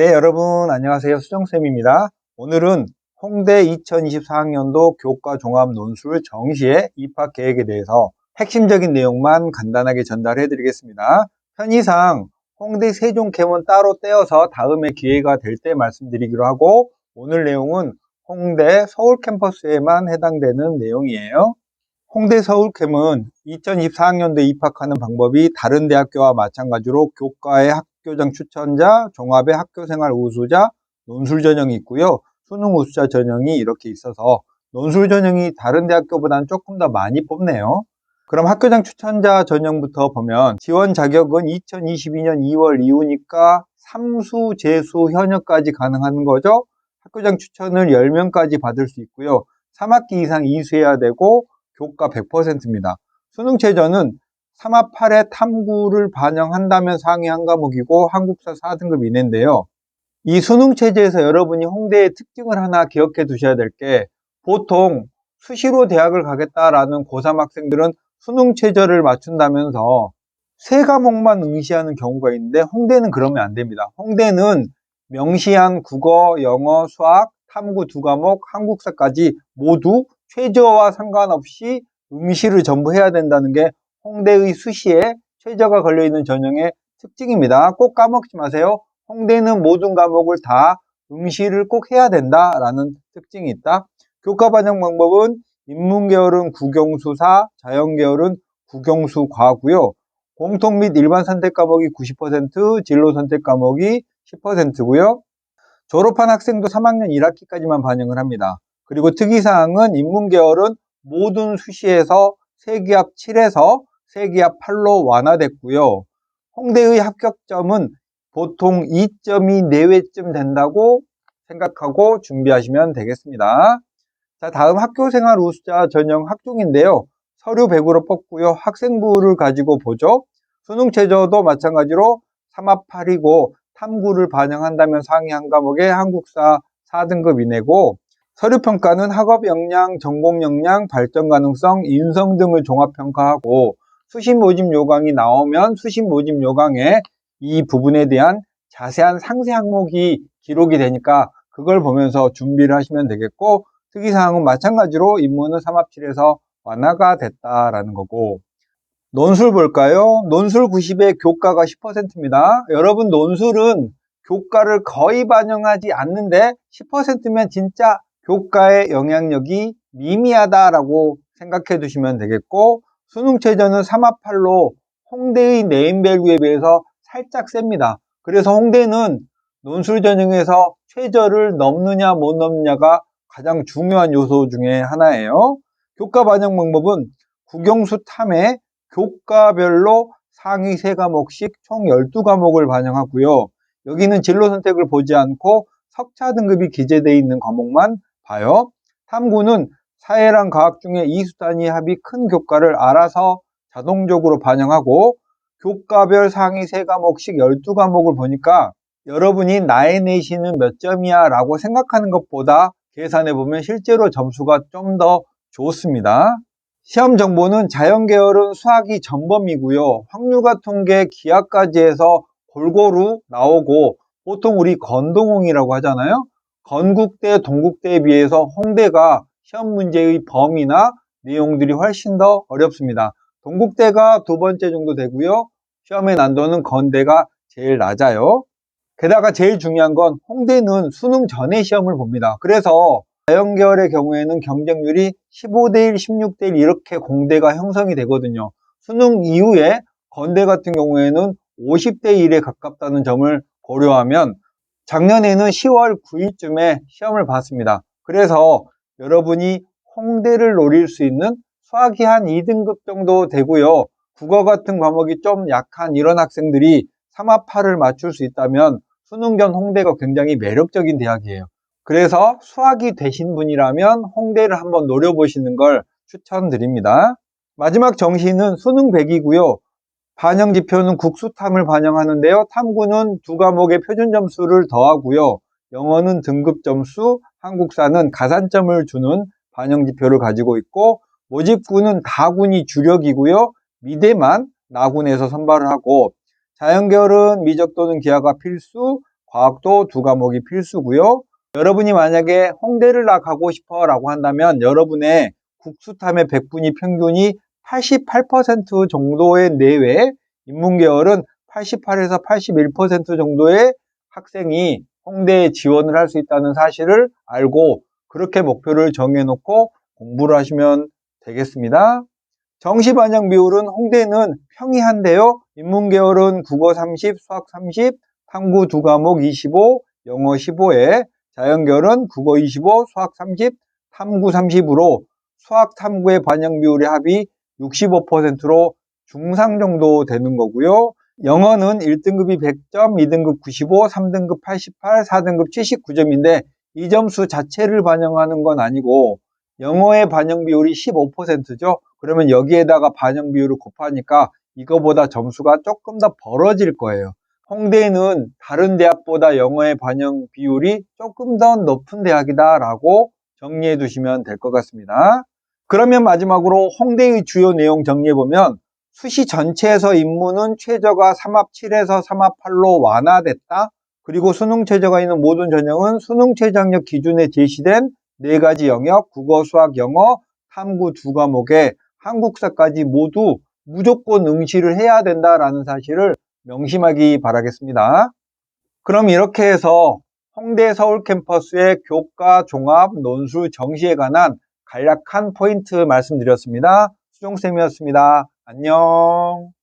네, 여러분 안녕하세요. 수정쌤입니다. 오늘은 홍대 2024학년도 교과 종합 논술 정시의 입학 계획에 대해서 핵심적인 내용만 간단하게 전달해 드리겠습니다. 편의상 홍대 세종 캠은 따로 떼어서 다음에 기회가 될 때 말씀드리기로 하고, 오늘 내용은 홍대 서울 캠퍼스에만 해당되는 내용이에요. 홍대 서울캠은 2024학년도에 입학하는 방법이 다른 대학교와 마찬가지로 교과의 학교장 추천자, 종합의 학교생활 우수자, 논술 전형이 있고요. 수능 우수자 전형이 이렇게 있어서 논술 전형이 다른 대학교보다는 조금 더 많이 뽑네요. 그럼 학교장 추천자 전형부터 보면 지원 자격은 2022년 2월 이후니까 삼수, 재수, 현역까지 가능한 거죠. 학교장 추천을 10명까지 받을 수 있고요. 3학기 이상 이수해야 되고 교과 100%입니다. 수능 최저는 3합 8의 탐구를 반영한다면 상위 한 과목이고 한국사 4등급 이내인데요. 이 수능 체제에서 여러분이 홍대의 특징을 하나 기억해 두셔야 될 게, 보통 수시로 대학을 가겠다라는 고3 학생들은 수능 최저를 맞춘다면서 세 과목만 응시하는 경우가 있는데, 홍대는 그러면 안 됩니다. 홍대는 명시한 국어, 영어, 수학, 탐구 2과목, 한국사까지 모두 최저와 상관없이 응시를 전부 해야 된다는 게 홍대의 수시에 최저가 걸려있는 전형의 특징입니다. 꼭 까먹지 마세요. 홍대는 모든 과목을 다 응시를 꼭 해야 된다라는 특징이 있다. 교과 반영 방법은 인문계열은 국영수사, 자연계열은 국영수과고요. 공통 및 일반 선택 과목이 90%, 진로 선택 과목이 10%고요. 졸업한 학생도 3학년 1학기까지만 반영을 합니다. 그리고 특이사항은 인문계열은 모든 수시에서 세기합 7에서 세기합 8로 완화됐고요. 홍대의 합격점은 보통 2점이 내외쯤 된다고 생각하고 준비하시면 되겠습니다. 자, 다음 학교생활 우수자 전형 학종인데요. 서류 100으로 뽑고요. 학생부를 가지고 보죠. 수능 최저도 마찬가지로 3합 8이고 탐구를 반영한다면 상위 한 과목에 한국사 4등급 이내고, 서류평가는 학업 역량, 전공 역량, 발전 가능성, 인성 등을 종합평가하고 수시 모집 요강이 나오면 수시 모집 요강에 이 부분에 대한 자세한 상세 항목이 기록이 되니까 그걸 보면서 준비를 하시면 되겠고, 특이사항은 마찬가지로 인문은 3합 7에서 완화가 됐다라는 거고, 논술 볼까요? 논술 90에 교과가 10%입니다. 여러분, 논술은 교과를 거의 반영하지 않는데 10%면 진짜 교과의 영향력이 미미하다라고 생각해 두시면 되겠고, 수능 최저는 3합 8로 홍대의 네임밸류에 비해서 살짝 셉니다. 그래서 홍대는 논술 전형에서 최저를 넘느냐 못 넘느냐가 가장 중요한 요소 중에 하나예요. 교과 반영 방법은 국영수 탐에 교과별로 상위 3과목씩 총 12과목을 반영하고요. 여기는 진로 선택을 보지 않고 석차 등급이 기재되어 있는 과목만 봐요. 탐구는 사회랑 과학 중에 이수 단위 합이 큰 교과를 알아서 자동적으로 반영하고, 교과별 상위 3과목씩 12과목을 보니까 여러분이 나의 내신은 몇 점이야 라고 생각하는 것보다 계산해 보면 실제로 점수가 좀 더 좋습니다. 시험 정보는 자연계열은 수학이 전범이고요. 확률과 통계, 기하까지 해서 골고루 나오고, 보통 우리 건동홍이라고 하잖아요. 건국대, 동국대에 비해서 홍대가 시험 문제의 범위나 내용들이 훨씬 더 어렵습니다. 동국대가 2번째 정도 되고요. 시험의 난도는 건대가 제일 낮아요. 게다가 제일 중요한 건 홍대는 수능 전에 시험을 봅니다. 그래서 자연계열의 경우에는 경쟁률이 15대1, 16대1 이렇게 공대가 형성이 되거든요. 수능 이후에 건대 같은 경우에는 50대1에 가깝다는 점을 고려하면 작년에는 10월 9일쯤에 시험을 봤습니다. 그래서 여러분이 홍대를 노릴 수 있는 수학이 한 2등급 정도 되고요. 국어 같은 과목이 좀 약한 이런 학생들이 3합 8을 맞출 수 있다면 수능 전 홍대가 굉장히 매력적인 대학이에요. 그래서 수학이 되신 분이라면 홍대를 한번 노려보시는 걸 추천드립니다. 마지막 정시는 수능 100이고요. 반영 지표는 국수탐을 반영하는데요. 탐구는 2과목의 표준 점수를 더하고요. 영어는 등급 점수, 한국사는 가산점을 주는 반영 지표를 가지고 있고, 모집군은 다군이 주력이고요. 미대만 나군에서 선발을 하고, 자연계열은 미적 또는 기하가 필수, 과학도 2과목이 필수고요. 여러분이 만약에 홍대를 나 가고 싶어 라고 한다면 여러분의 국수탐의 100분위 평균이 88% 정도의 내외, 인문계열은 88에서 81% 정도의 학생이 홍대에 지원을 할 수 있다는 사실을 알고 그렇게 목표를 정해놓고 공부를 하시면 되겠습니다. 정시 반영 비율은 홍대는 평이한데요. 인문계열은 국어 30, 수학 30, 탐구 2과목 25, 영어 15에 자연계열은 국어 25, 수학 30, 탐구 30으로 수학 탐구의 반영 비율의 합이 65%로 중상 정도 되는 거고요. 영어는 1등급이 100점, 2등급 95, 3등급 88, 4등급 79점인데 이 점수 자체를 반영하는 건 아니고 영어의 반영 비율이 15%죠. 그러면 여기에다가 반영 비율을 곱하니까 이거보다 점수가 조금 더 벌어질 거예요. 홍대는 다른 대학보다 영어의 반영 비율이 조금 더 높은 대학이다 라고 정리해 두시면 될 것 같습니다. 그러면 마지막으로 홍대의 주요 내용 정리해보면 수시 전체에서 인문은 최저가 3합 7에서 3합 8로 완화됐다. 그리고 수능 최저가 있는 모든 전형은 수능 최저 학력 기준에 제시된 4가지 영역, 국어, 수학, 영어, 탐구 2과목에 한국사까지 모두 무조건 응시를 해야 된다라는 사실을 명심하기 바라겠습니다. 그럼 이렇게 해서 홍대 서울 캠퍼스의 교과 종합 논술 정시에 관한 간략한 포인트 말씀드렸습니다. 수종쌤이었습니다. 안녕.